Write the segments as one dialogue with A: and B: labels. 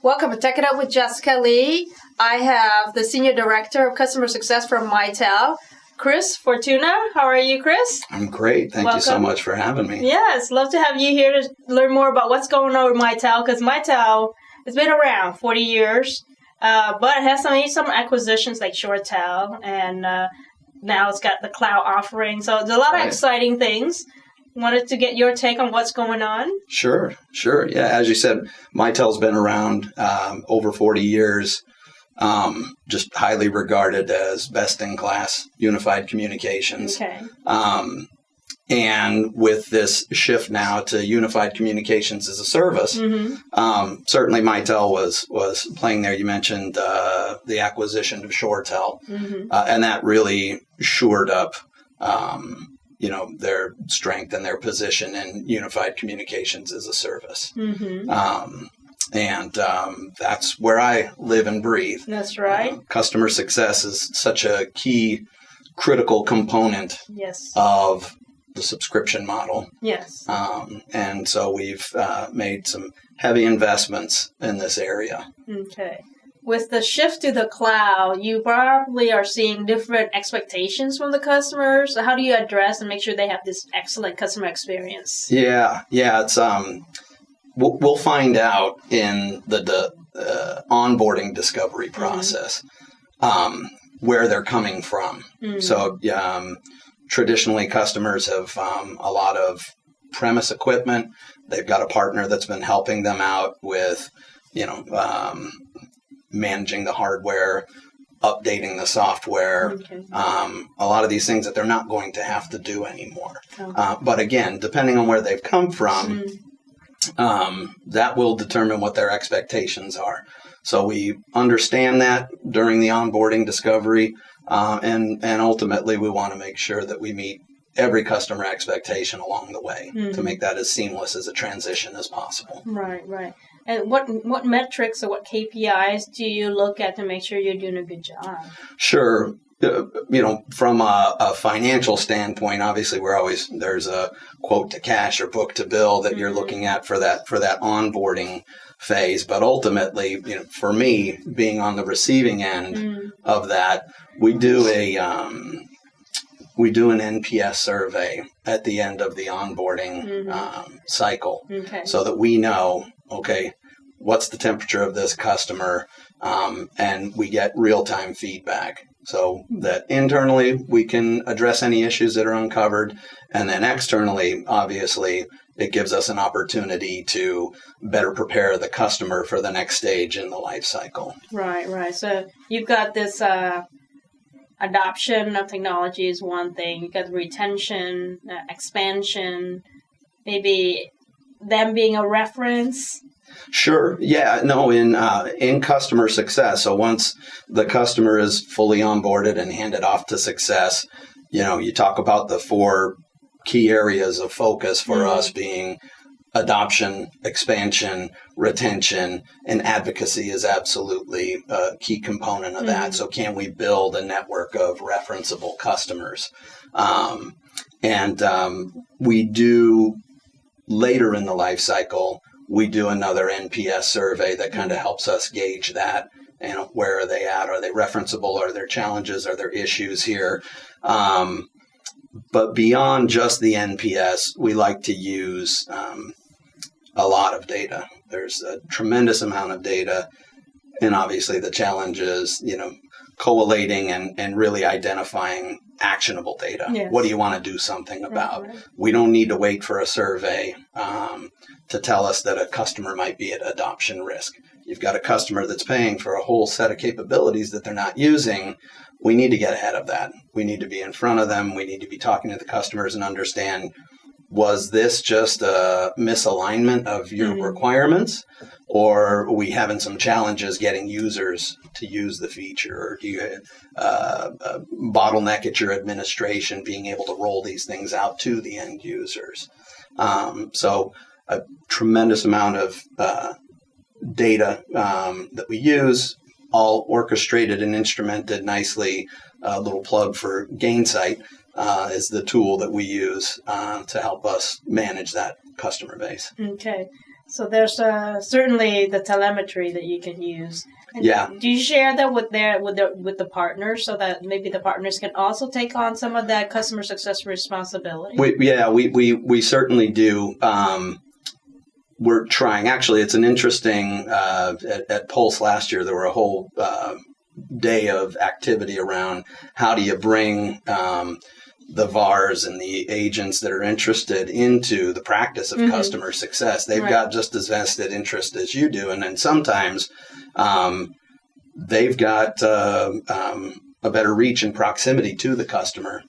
A: Welcome to Tech It Up with Jessica Lee. I have the Senior Director of Customer Success from Mite, Chris Fortuna. How are you, Chris?
B: I'm great. Thank you so much for having me.
A: Yes, love to have you here to learn more about what's going on with Mite, because Mite has been around 40 years, but it has some acquisitions like ShoreTel, and now it's got the cloud offering. So there's a lot of exciting things. Wanted to get your take on what's going on.
B: Sure. Yeah, as you said, Mitel's been around over 40 years, just highly regarded as best-in-class unified communications.
A: Okay.
B: And with this shift now to unified communications as a service, certainly Mitel was playing there. You mentioned the acquisition of ShoreTel, and that really shored up their strength and their position in unified communications as a service. And that's where I live and breathe.
A: That's right.
B: Customer success is such a key, critical component of the subscription model.
A: Yes.
B: And so we've made some heavy investments in this area.
A: Okay. With the shift to the cloud, you probably are seeing different expectations from the customers. How do you address and make sure they have this excellent customer experience?
B: Yeah. It's we'll find out in the onboarding discovery process where they're coming from. So traditionally, customers have a lot of premise equipment. They've got a partner that's been helping them out with, managing the hardware, updating the software, a lot of these things that they're not going to have to do anymore. But again, depending on where they've come from, that will determine what their expectations are. So we understand that during the onboarding discovery, and ultimately we want to make sure that we meet every customer expectation along the way to make that as seamless as a transition as possible.
A: Right. And what metrics or what KPIs do you look at to make sure you're doing a good job?
B: Sure. From a financial standpoint, obviously there's a quote to cash or book to bill that you're looking at for that onboarding phase. But ultimately, for me, being on the receiving end of that, we do an NPS survey at the end of the onboarding cycle, so that we know, what's the temperature of this customer, and we get real-time feedback. So that internally we can address any issues that are uncovered, and then externally, obviously, it gives us an opportunity to better prepare the customer for the next stage in the life cycle.
A: Right. So you've got this adoption of technology is one thing. You've got retention, expansion, maybe them being a reference.
B: Sure. Yeah. No, in customer success. So once the customer is fully onboarded and handed off to success, you talk about the 4 key areas of focus for us being adoption, expansion, retention, and advocacy is absolutely a key component of that. So can we build a network of referenceable customers? And we do, later in the life cycle, we do another NPS survey that kind of helps us gauge that. And where are they at? Are they referenceable? Are there challenges? Are there issues here? But beyond just the NPS, we like to use a lot of data. There's a tremendous amount of data. And obviously the challenge is, collating and really identifying actionable data.
A: Yes.
B: What do you want to do something about? Right. We don't need to wait for a survey to tell us that a customer might be at adoption risk. You've got a customer that's paying for a whole set of capabilities that they're not using. We need to get ahead of that. We need to be in front of them. We need to be talking to the customers and understand, was this just a misalignment of your requirements, or are we having some challenges getting users to use the feature? Or do you bottleneck at your administration being able to roll these things out to the end users? So a tremendous amount of data that we use, all orchestrated and instrumented nicely. A little plug for Gainsight is the tool that we use to help us manage that customer base.
A: Okay. So there's certainly the telemetry that you can use. And
B: Yeah.
A: do you share that with the partners so that maybe the partners can also take on some of that customer success responsibility?
B: We certainly do. We're trying. Actually, it's an interesting. At Pulse last year, there were a whole day of activity around how do you bring the VARs and the agents that are interested into the practice of customer success. They've got just as vested interest as you do. And then sometimes they've got a better reach and proximity to the customer.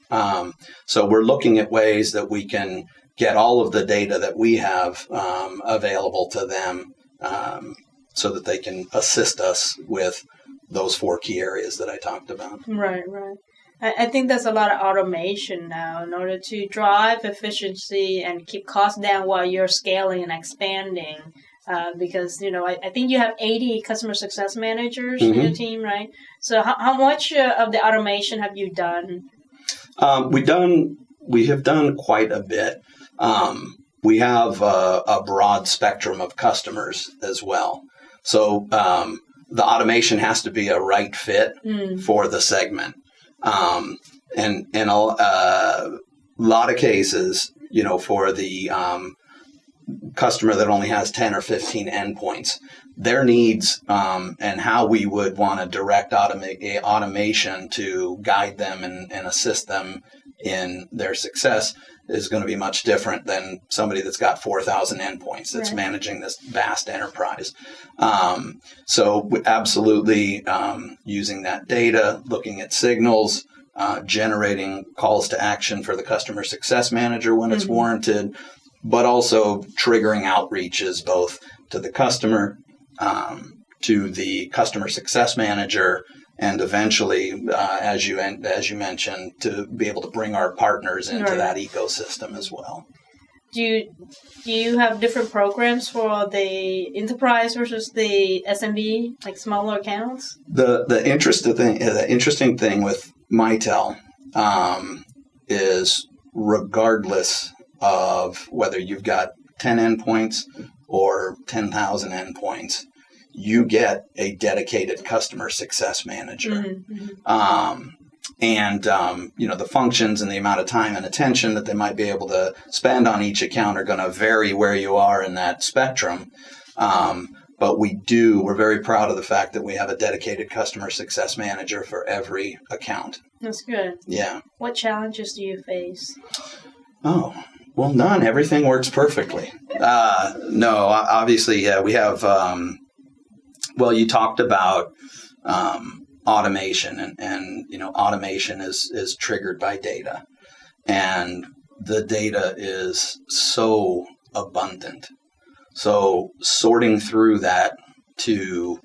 B: So we're looking at ways that we can get all of the data that we have available to them so that they can assist us with those 4 key areas that I talked about.
A: Right. I think there's a lot of automation now in order to drive efficiency and keep costs down while you're scaling and expanding. Because, I think you have 80 customer success managers in your team, right? So how much of the automation have you done?
B: We have done quite a bit. We have a broad spectrum of customers as well. So the automation has to be a right fit for the segment. And in a lot of cases, for the customer that only has 10 or 15 endpoints, their needs and how we would want to direct automation to guide them and assist them in their success is going to be much different than somebody that's got 4,000 endpoints that's managing this vast enterprise. So absolutely using that data, looking at signals, generating calls to action for the customer success manager when it's warranted, but also triggering outreaches both to the customer, to the customer success manager, and eventually, as you mentioned, to be able to bring our partners into that ecosystem as well.
A: Do you have different programs for the enterprise versus the SMB, like smaller accounts?
B: The interesting thing with Mite is regardless of whether you've got 10 endpoints or 10,000 endpoints, you get a dedicated customer success manager. The functions and the amount of time and attention that they might be able to spend on each account are going to vary where you are in that spectrum. But we're very proud of the fact that we have a dedicated customer success manager for every account.
A: That's good.
B: Yeah.
A: What challenges do you face?
B: Oh, well, none. Everything works perfectly. No, obviously, yeah, we have, you talked about automation and automation is triggered by data, and the data is so abundant. So sorting through that to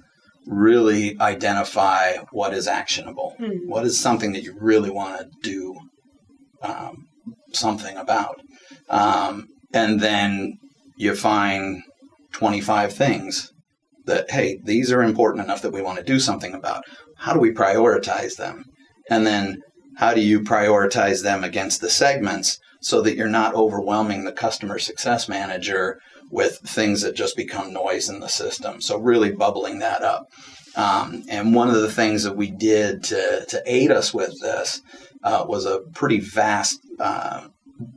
B: really identify what is actionable, what is something that you really want to do something about. And then you find 25 things that, hey, these are important enough that we want to do something about. How do we prioritize them? And then how do you prioritize them against the segments so that you're not overwhelming the customer success manager with things that just become noise in the system? So really bubbling that up. And one of the things that we did to aid us with this was a pretty vast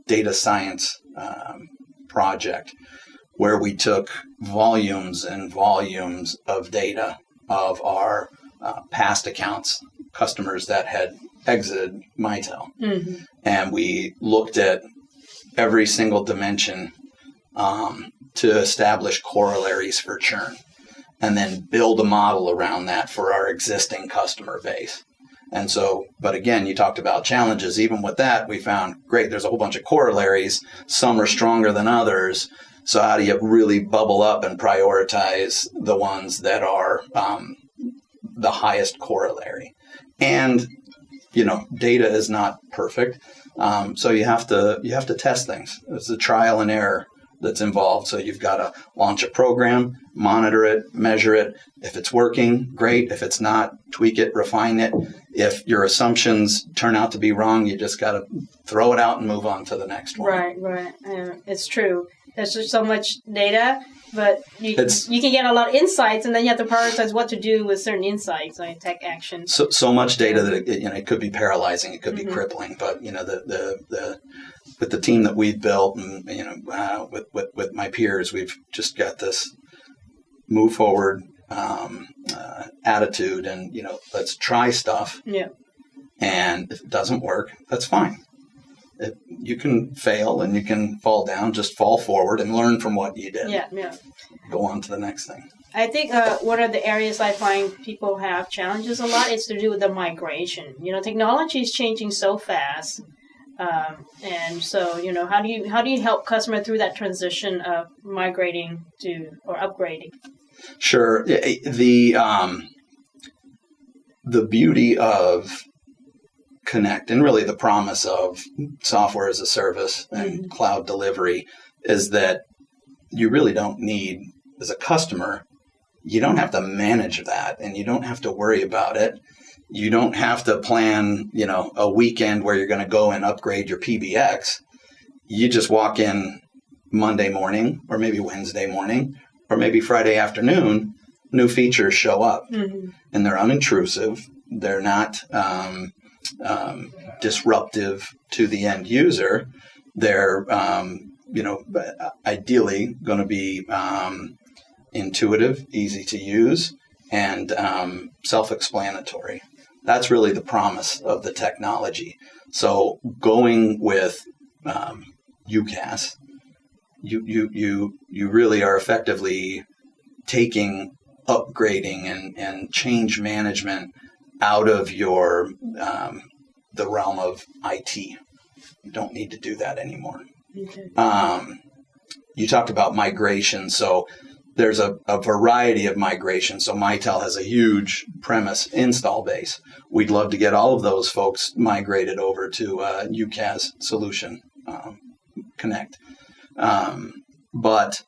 B: data science project where we took volumes and volumes of data of our past accounts, customers that had exited Mitel. And we looked at every single dimension to establish corollaries for churn, and then build a model around that for our existing customer base. And so, but again, you talked about challenges. Even with that, we found, great, there's a whole bunch of corollaries. Some are stronger than others. So how do you really bubble up and prioritize the ones that are the highest corollary? And, data is not perfect. So you have to test things. It's a trial and error that's involved. So you've got to launch a program, monitor it, measure it. If it's working, great. If it's not, tweak it, refine it. If your assumptions turn out to be wrong, you just got to throw it out and move on to the next one.
A: Right. It's true. there's just so much data, but you can get a lot of insights, and then you have to prioritize what to do with certain insights, like take action.
B: So much data that it could be paralyzing, it could be crippling. But with the team that we've built, and with my peers, we've just got this move forward attitude, and let's try stuff.
A: Yeah.
B: And if it doesn't work, that's fine. You can fail and you can fall down, just fall forward and learn from what you did.
A: Yeah.
B: Go on to the next thing.
A: I think one of the areas I find people have challenges a lot is to do with the migration. Technology is changing so fast. And so, how do you help customer through that transition of migrating to or upgrading?
B: Sure. The beauty of Connect, and really the promise of software as a service and cloud delivery, is that you really don't need, as a customer, you don't have to manage that, and you don't have to worry about it. You don't have to plan, a weekend where you're going to go and upgrade your PBX. You just walk in Monday morning, or maybe Wednesday morning, or maybe Friday afternoon, new features show up, and they're unintrusive. They're not disruptive to the end user. They're, ideally going to be intuitive, easy to use, and self-explanatory. That's really the promise of the technology. So going with UCaaS, you really are effectively taking upgrading and change management out of your the realm of IT. You don't need to do that anymore. Okay. You talked about migration, so there's a variety of migration. So Mitel has a huge premise install base. We'd love to get all of those folks migrated over to UCaaS solution, Connect. But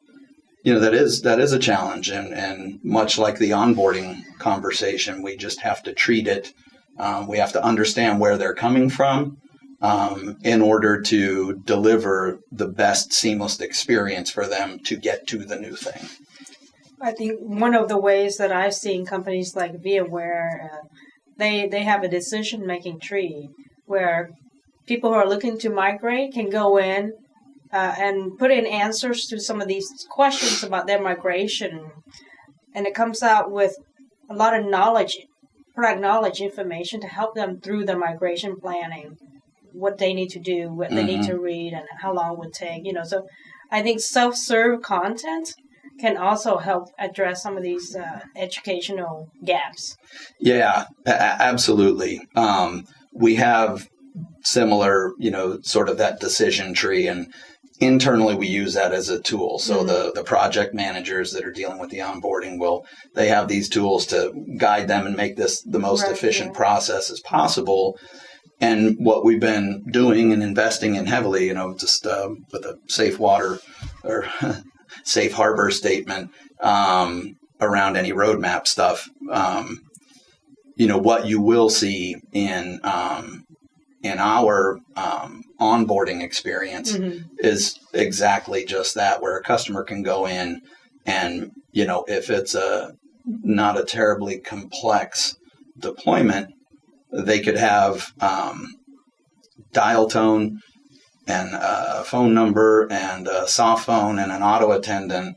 B: that is a challenge, and much like the onboarding conversation, we just have to treat it. We have to understand where they're coming from in order to deliver the best seamless experience for them to get to the new thing.
A: I think one of the ways that I've seen companies like VMware, they have a decision-making tree where people who are looking to migrate can go in and put in answers to some of these questions about their migration. And it comes out with a lot of knowledge, product knowledge information to help them through the migration planning, what they need to do, what they need to read, and how long it would take. So I think self-serve content can also help address some of these educational gaps.
B: Yeah, absolutely. We have similar, sort of that decision tree, and internally we use that as a tool. So the project managers that are dealing with the onboarding they have these tools to guide them and make this the most efficient process as possible. And what we've been doing and investing in heavily, just with a safe water or safe harbor statement around any roadmap stuff. What you will see in our onboarding experience is exactly just that, where a customer can go in and, if it's not a terribly complex deployment, they could have dial tone and a phone number and a soft phone and an auto attendant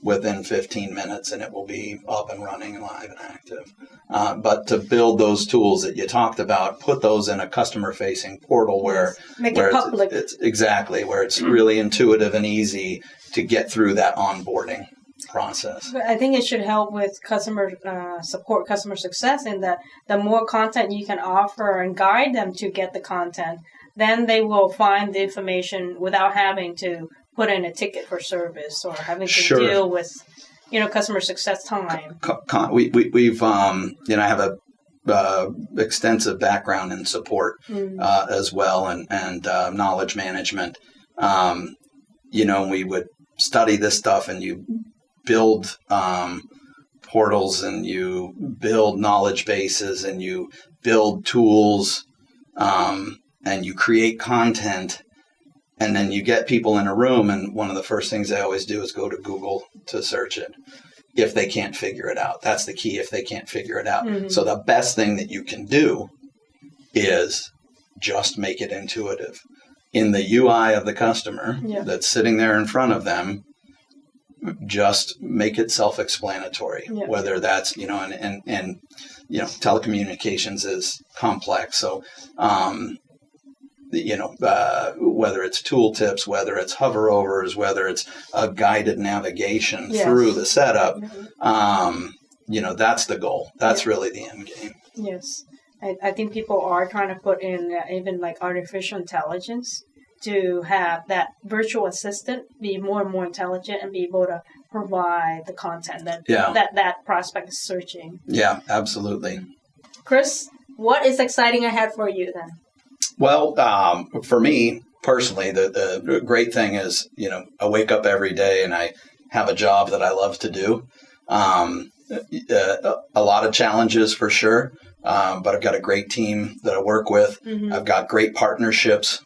B: within 15 minutes, and it will be up and running and live and active. But to build those tools that you talked about, put those in a customer-facing portal where
A: it public.
B: It's exactly where it's really intuitive and easy to get through that onboarding process.
A: But I think it should help with customer support, customer success, in that the more content you can offer and guide them to get the content, then they will find the information without having to put in a ticket for service or having to deal with, customer success time.
B: We've I have a extensive background in support as well, and knowledge management. We would study this stuff, and you build portals, and you build knowledge bases, and you build tools, and you create content. And then you get people in a room, and one of the first things they always do is go to Google to search it. If they can't figure it out, that's the key. If they can't figure it out. Mm-hmm. So the best thing that you can do is just make it intuitive. In the UI of the customer that's sitting there in front of them, just make it self-explanatory. Whether that's, and telecommunications is complex. So, whether it's tooltips, whether it's hoverovers, whether it's a guided navigation through the setup, that's the goal. That's really the end game.
A: Yes. I think people are trying to put in even like artificial intelligence to have that virtual assistant be more and more intelligent and be able to provide the content that prospect is searching. Yeah,
B: absolutely.
A: Chris, what is exciting ahead for you then?
B: Well, for me personally, the great thing is, I wake up every day and I have a job that I love to do. A lot of challenges for sure, but I've got a great team that I work with. Mm-hmm. I've got great partnerships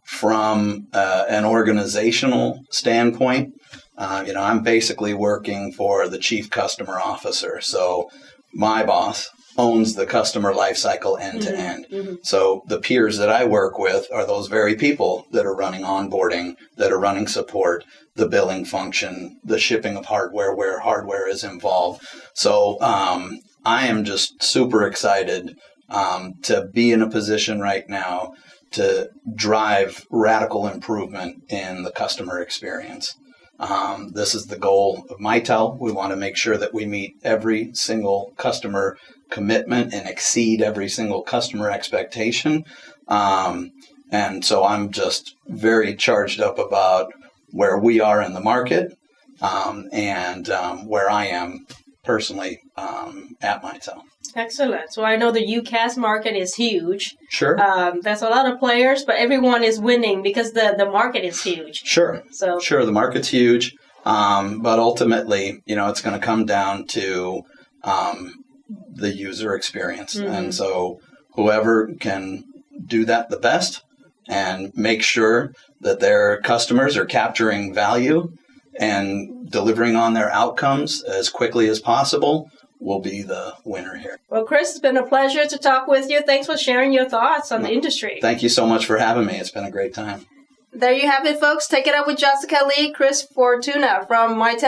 B: from an organizational standpoint. I'm basically working for the chief customer officer. So my boss owns the customer lifecycle end to end. Mm-hmm. So the peers that I work with are those very people that are running onboarding, that are running support, the billing function, the shipping of hardware where hardware is involved. So I am just super excited to be in a position right now to drive radical improvement in the customer experience. This is the goal of Mite. We want to make sure that we meet every single customer commitment and exceed every single customer expectation. And so I'm just very charged up about where we are in the market and where I am personally at Mite.
A: Excellent. So I know the UCaaS market is huge.
B: Sure.
A: There's a lot of players, but everyone is winning because the market is huge.
B: Sure. Sure, the market's huge. But ultimately, it's going to come down to the user experience. Mm-hmm. And so whoever can do that the best and make sure that their customers are capturing value and delivering on their outcomes as quickly as possible will be the winner here.
A: Well, Chris, it's been a pleasure to talk with you. Thanks for sharing your thoughts on the industry.
B: Thank you so much for having me. It's been a great time.
A: There you have it, folks. Take it up with Jessica Lee, Chris Fortuna from Mite.